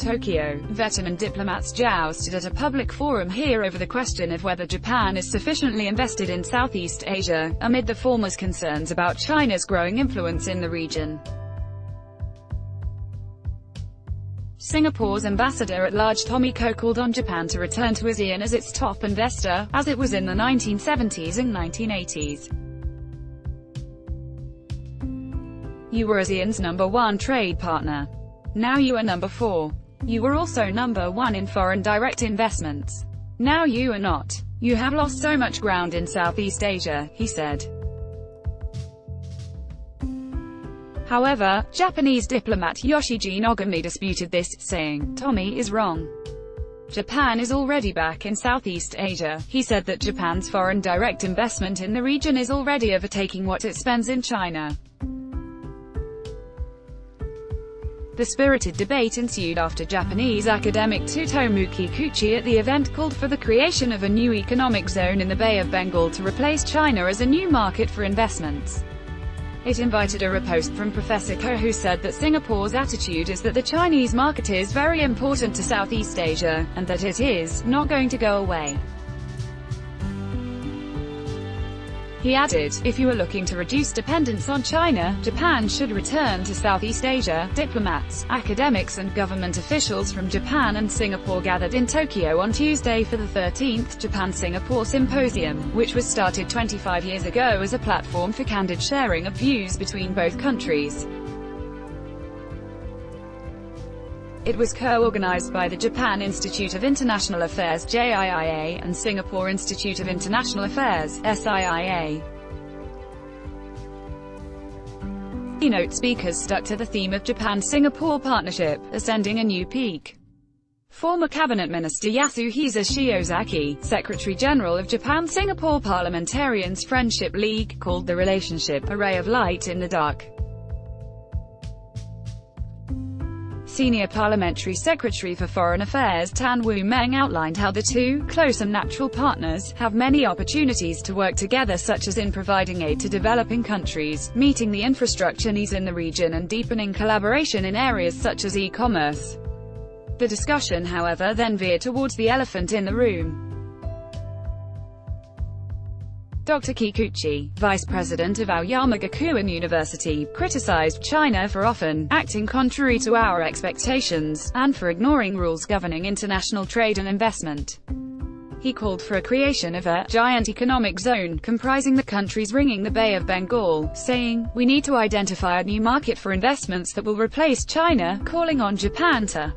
Tokyo, veteran diplomats jousted at a public forum here over the question of whether Japan is sufficiently invested in Southeast Asia, amid the former's concerns about China's growing influence in the region. Singapore's Ambassador-at-Large Tommy Koh called on Japan to return to ASEAN as its top investor, as it was in the 1970s and 1980s. You were ASEAN's #1 trade partner. Now you are number 4. You were also number 1 in foreign direct investments. Now you are not. You have lost so much ground in Southeast Asia, he said. However, Japanese diplomat Yoshiji Nogami disputed this, saying, "Tommy is wrong. Japan is already back in Southeast Asia." He said that Japan's foreign direct investment in the region is already overtaking what it spends in China. The spirited debate ensued after Japanese academic Tsutomu Kikuchi at the event called for the creation of a new economic zone in the Bay of Bengal to replace China as a new market for investments. It invited a riposte from Professor Koh, who said that Singapore's attitude is that the Chinese market is very important to Southeast Asia, and that it is not going to go away. He added, "If you are looking to reduce dependence on China, Japan should return to Southeast Asia." Diplomats, academics and government officials from Japan and Singapore gathered in Tokyo on Tuesday for the 13th Japan-Singapore Symposium, which was started 25 years ago as a platform for candid sharing of views between both countries. It was co-organized by the Japan Institute of International Affairs (JIIA) and Singapore Institute of International Affairs (SIIA). Keynote speakers stuck to the theme of Japan-Singapore partnership, ascending a new peak. Former cabinet minister Yasuhisa Shiozaki, Secretary-General of Japan-Singapore Parliamentarians Friendship League, called the relationship a ray of light in the dark. Senior Parliamentary Secretary for Foreign Affairs Tan Wu Meng outlined how the two, close and natural partners, have many opportunities to work together, such as in providing aid to developing countries, meeting the infrastructure needs in the region and deepening collaboration in areas such as e-commerce. The discussion, however, then veered towards the elephant in the room. Dr. Kikuchi, vice president of Aoyama Gakuin University, criticized China for often acting contrary to our expectations, and for ignoring rules governing international trade and investment. He called for a creation of a giant economic zone, comprising the countries ringing the Bay of Bengal, saying, "We need to identify a new market for investments that will replace China," calling on Japan to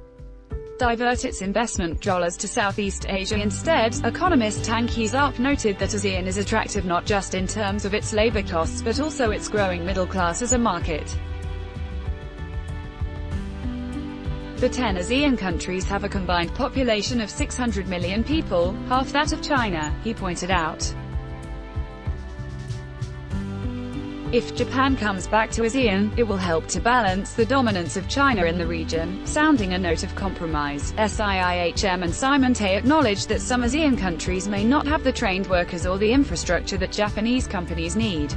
divert its investment dollars to Southeast Asia instead. Economist Tang Kee-sup noted that ASEAN is attractive not just in terms of its labor costs but also its growing middle class as a market. The 10 ASEAN countries have a combined population of 600 million people, half that of China, he pointed out. If Japan comes back to ASEAN, it will help to balance the dominance of China in the region, sounding a note of compromise. SIIA Chairman Simon Tay acknowledged that some ASEAN countries may not have the trained workers or the infrastructure that Japanese companies need.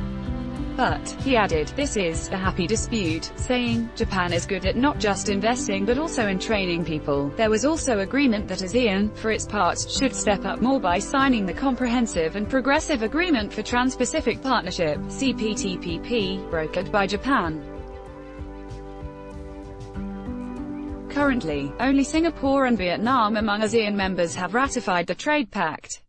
But, he added, this is a happy dispute, saying, Japan is good at not just investing but also in training people. There was also agreement that ASEAN, for its part, should step up more by signing the Comprehensive and Progressive Agreement for Trans-Pacific Partnership, CPTPP, brokered by Japan. Currently, only Singapore and Vietnam among ASEAN members have ratified the trade pact.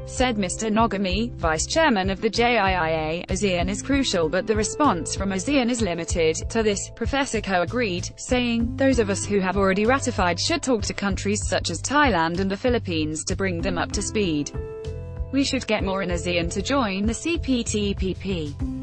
Said Mr. Nogami, vice chairman of the JIIA, ASEAN is crucial but the response from ASEAN is limited. To this, Professor Koh agreed, saying, those of us who have already ratified should talk to countries such as Thailand and the Philippines to bring them up to speed. We should get more in ASEAN to join the CPTPP.